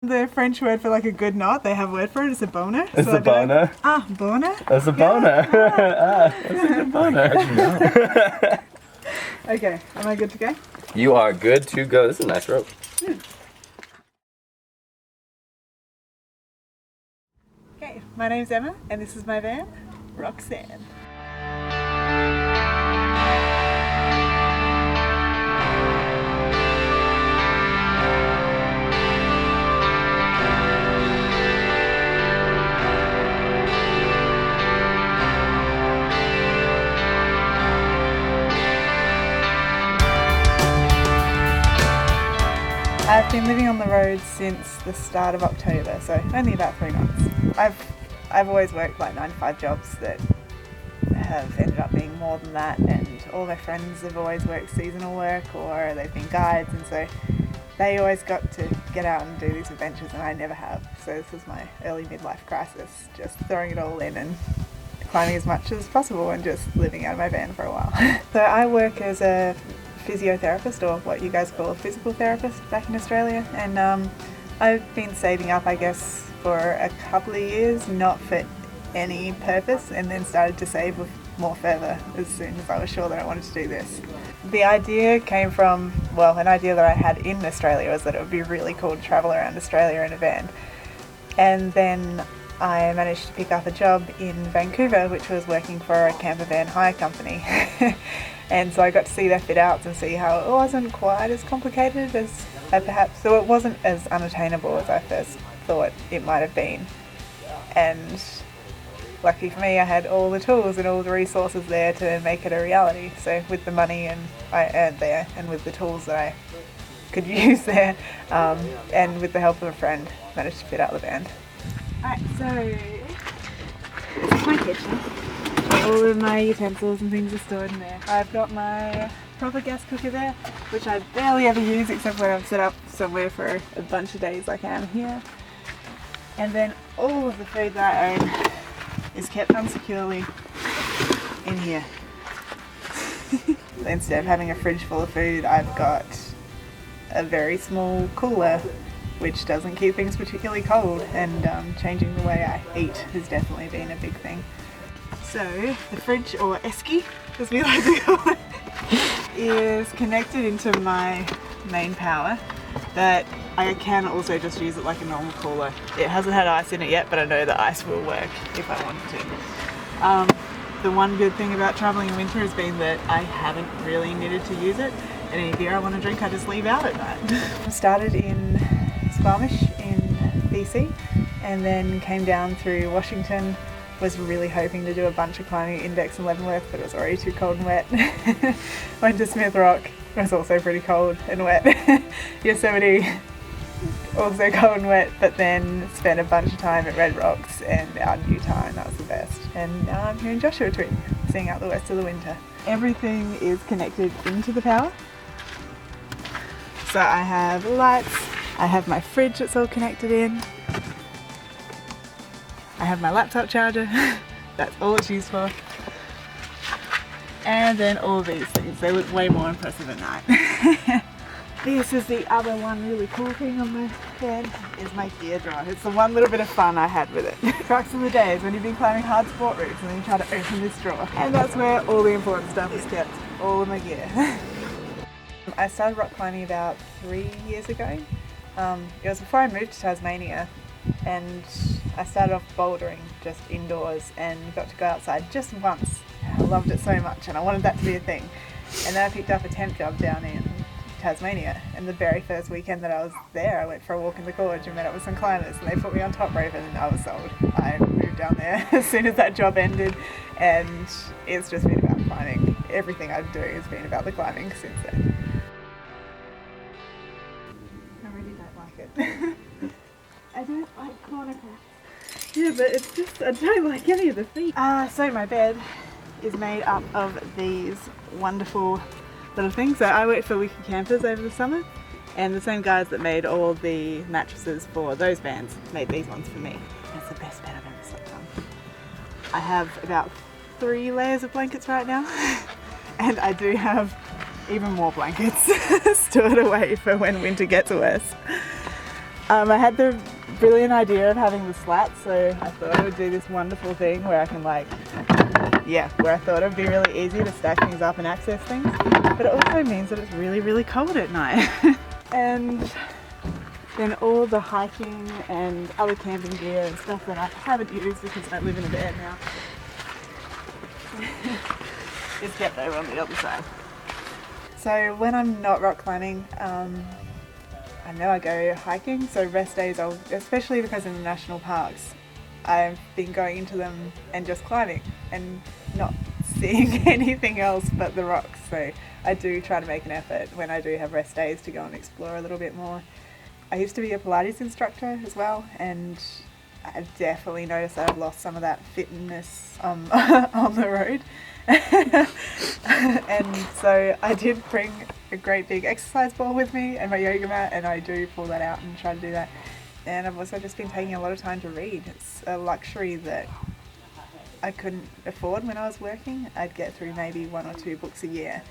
The French word for like a good knot, they have a word for it, it's a boner. It's a boner? Like, ah, boner? It's a boner. That's a good boner. Okay, am I good to go? You are good to go. This is a nice rope. Okay, my name's Emma and this is my van, Roxanne. I've been living on the road since the start of October, so only about 3 months. I've always worked like 9-to-5 jobs that have ended up being more than that, and all my friends have always worked seasonal work or they've been guides, and so they always got to get out and do these adventures and I never have. So this was my early midlife crisis, just throwing it all in and climbing as much as possible and just living out of my van for a while. So I work as a physiotherapist, or what you guys call a physical therapist back in Australia, and I've been saving up, I guess, for a couple of years, not for any purpose, and then started to save more further as soon as I was sure that I wanted to do this. The idea came from, well, an idea that I had in Australia was that it would be really cool to travel around Australia in a van, and then I managed to pick up a job in Vancouver, which was working for a camper van hire company. And so I got to see their fit outs and see how it wasn't quite as complicated as perhaps, so it wasn't as unattainable as I first thought it might have been. And lucky for me, I had all the tools and all the resources there to make it a reality. So with the money I earned there, and with the tools that I could use there, and with the help of a friend, managed to fit out the van. Alright, so this is my kitchen. All of my utensils and things are stored in there. I've got my proper gas cooker there, which I barely ever use except when I'm set up somewhere for a bunch of days like I am here. And then all of the food that I own is kept unsecurely in here. Instead of having a fridge full of food, I've got a very small cooler which doesn't keep things particularly cold, and changing the way I eat has definitely been a big thing. So the fridge, or esky as we like to call it, is connected into my main power, but I can also just use it like a normal cooler. It hasn't had ice in it yet, but I know the ice will work if I wanted to. The one good thing about travelling in winter has been that I haven't really needed to use it, and any beer I want to drink I just leave out at night. I started in Squamish in BC and then came down through Washington. Was really hoping to do a bunch of climbing at Index and Leavenworth, but it was already too cold and wet. Went to Smith Rock, it was also pretty cold and wet. Yosemite, also cold and wet, but then spent a bunch of time at Red Rocks and out in Utah, and that was the best. And now I'm here in Joshua Tree, seeing out the rest of the winter. Everything is connected into the power. So I have lights, I have my fridge that's all connected in, I have my laptop charger, that's all it's used for. And then all these things, they look way more impressive at night. This is the other one really cool thing on my bed, is my gear drawer. It's the one little bit of fun I had with it. Crux of the day is when you've been climbing hard sport routes and then you try to open this drawer. And that's where all the important stuff is kept, all of my gear. I started rock climbing about 3 years ago. It was before I moved to Tasmania, and I started off bouldering just indoors and got to go outside just once. I loved it so much and I wanted that to be a thing. And then I picked up a tent job down in Tasmania, and the very first weekend that I was there I went for a walk in the gorge and met up with some climbers, and they put me on top rope and I was sold. I moved down there as soon as that job ended, and it's just been about climbing. Everything I'm doing has been about the climbing since then. I really don't like it. I don't like corner cracks. Yeah, but it's just, I don't like any of the feet. So my bed is made up of these wonderful little things. So I worked for Wiki Campers over the summer, and the same guys that made all the mattresses for those vans made these ones for me. It's the best bed I've ever slept on. I have about 3 layers of blankets right now, and I do have even more blankets stored away for when winter gets worse. I had the brilliant idea of having the slats, so I thought I would do this wonderful thing where I can where I thought it would be really easy to stack things up and access things, but it also means that it's really, really cold at night. And then all the hiking and other camping gear and stuff that I haven't used because I live in a bed now is kept over on the other side. So when I'm not rock climbing, I know I go hiking, so rest days, especially because in the national parks, I've been going into them and just climbing and not seeing anything else but the rocks. So I do try to make an effort when I do have rest days to go and explore a little bit more. I used to be a Pilates instructor as well, and I've definitely noticed that I've lost some of that fitness on the road. And so I did bring a great big exercise ball with me and my yoga mat, and I do pull that out and try to do that. And I've also just been taking a lot of time to read. It's a luxury that I couldn't afford when I was working. I'd get through maybe 1 or 2 books a year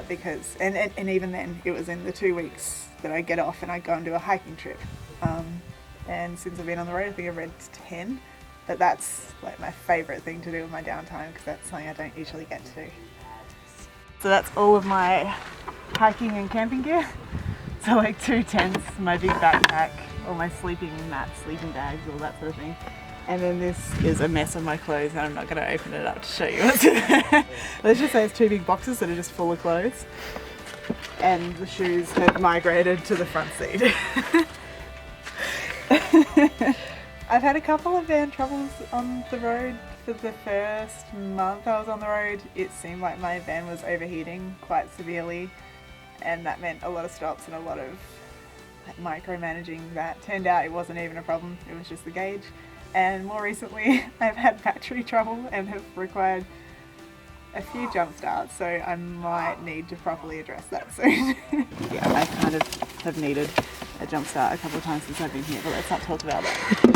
because even then it was in the 2 weeks that I get off and I go and do a hiking trip. And since I've been on the road, I think I've read 10. But that's like my favourite thing to do in my downtime because that's something I don't usually get to do. So that's all of my hiking and camping gear. So like 2 tents, my big backpack, all my sleeping mats, sleeping bags, all that sort of thing. And then this is a mess of my clothes and I'm not going to open it up to show you what's in there. Let's just say it's 2 big boxes that are just full of clothes. And the shoes have migrated to the front seat. I've had a couple of van troubles on the road. For the first month I was on the road, it seemed like my van was overheating quite severely, and that meant a lot of stops and a lot of micromanaging that. Turned out it wasn't even a problem, it was just the gauge. And more recently I've had battery trouble and have required a few jump starts, so I might need to properly address that soon. Yeah, I kind of have needed a jump start a couple of times since I've been here, but let's not talk about that.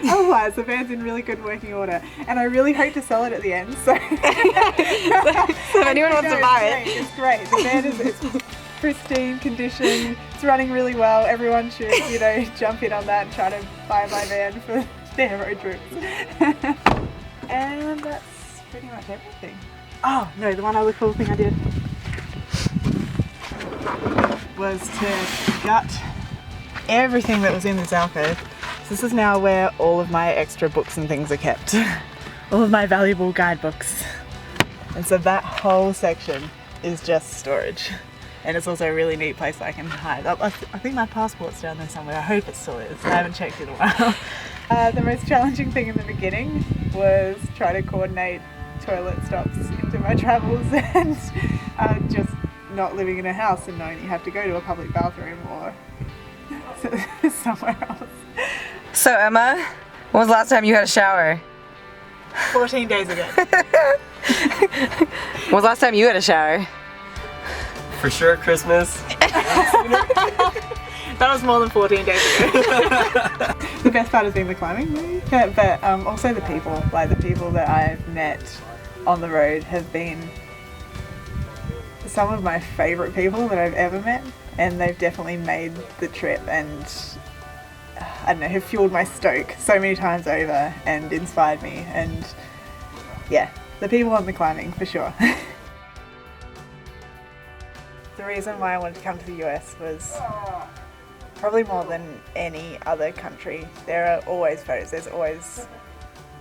Otherwise, the van's in really good working order, and I really hope to sell it at the end. So if anyone wants to buy it, it's great. The van is pristine condition. It's running really well. Everyone should, jump in on that and try to buy my van for their road trips. And that's pretty much everything. Oh no, the one other cool thing I did was to gut everything that was in this alcove. So this is now where all of my extra books and things are kept. All of my valuable guidebooks. And so that whole section is just storage. And it's also a really neat place that I can hide. I think my passport's down there somewhere. I hope it still is. I haven't checked in a while. The most challenging thing in the beginning was trying to coordinate toilet stops into my travels and just not living in a house and knowing you have to go to a public bathroom or somewhere else. So Emma, when was the last time you had a shower? 14 days ago. When was the last time you had a shower? For sure, Christmas. That was more than 14 days ago. The best part has been the climbing, but also the people. Like the people that I've met on the road have been some of my favourite people that I've ever met, and they've definitely made the trip and I don't know, have fueled my stoke so many times over and inspired me. And yeah, the people on the climbing for sure. The reason why I wanted to come to the US was probably more than any other country. There are always photos, there's always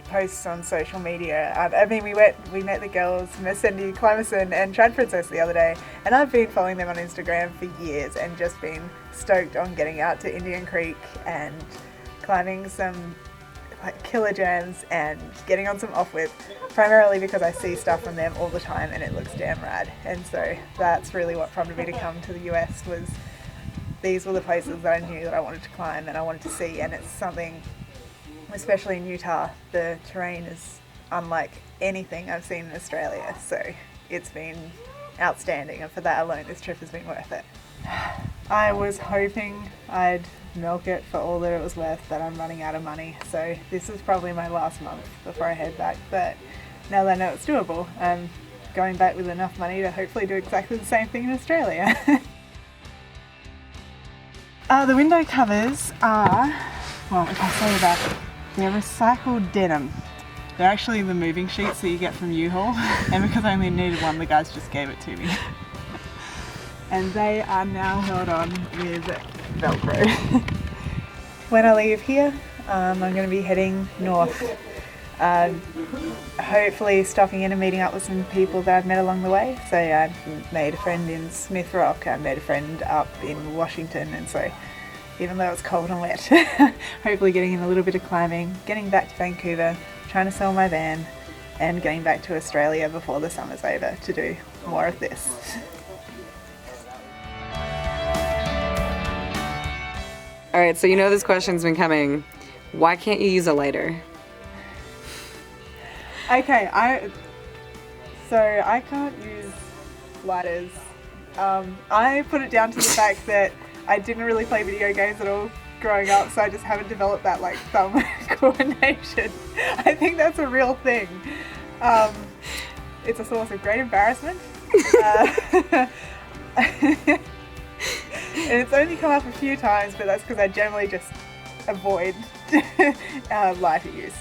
posts on social media. I mean, we met the girls, Miss Cindy Climerson and Trad Princess the other day, and I've been following them on Instagram for years and just been stoked on getting out to Indian Creek and climbing some killer jams and getting on some off-width, primarily because I see stuff from them all the time and it looks damn rad. And so that's really what prompted me to come to the US. Was these were the places that I knew that I wanted to climb and I wanted to see, and it's something, especially in Utah, the terrain is unlike anything I've seen in Australia, so it's been outstanding, and for that alone this trip has been worth it. I was hoping I'd milk it for all that it was worth, but I'm running out of money, so this is probably my last month before I head back. But now that I know it's doable, I'm going back with enough money to hopefully do exactly the same thing in Australia. The window covers are, well, if I say that, they're recycled denim. They're actually the moving sheets that you get from U-Haul, and because I only needed one, the guys just gave it to me. And they are now held on with Velcro. When I leave here, I'm going to be heading north. Hopefully stopping in and meeting up with some people that I've met along the way. So I made a friend in Smith Rock, I made a friend up in Washington, and so even though it's cold and wet, hopefully getting in a little bit of climbing, getting back to Vancouver, trying to sell my van, and getting back to Australia before the summer's over to do more of this. All right, so you know this question's been coming. Why can't you use a lighter? Okay, I can't use lighters. I put it down to the fact that I didn't really play video games at all growing up, so I just haven't developed that like thumb coordination. I think that's a real thing. It's a source of great embarrassment. And it's only come up a few times, but that's because I generally just avoid lighter use.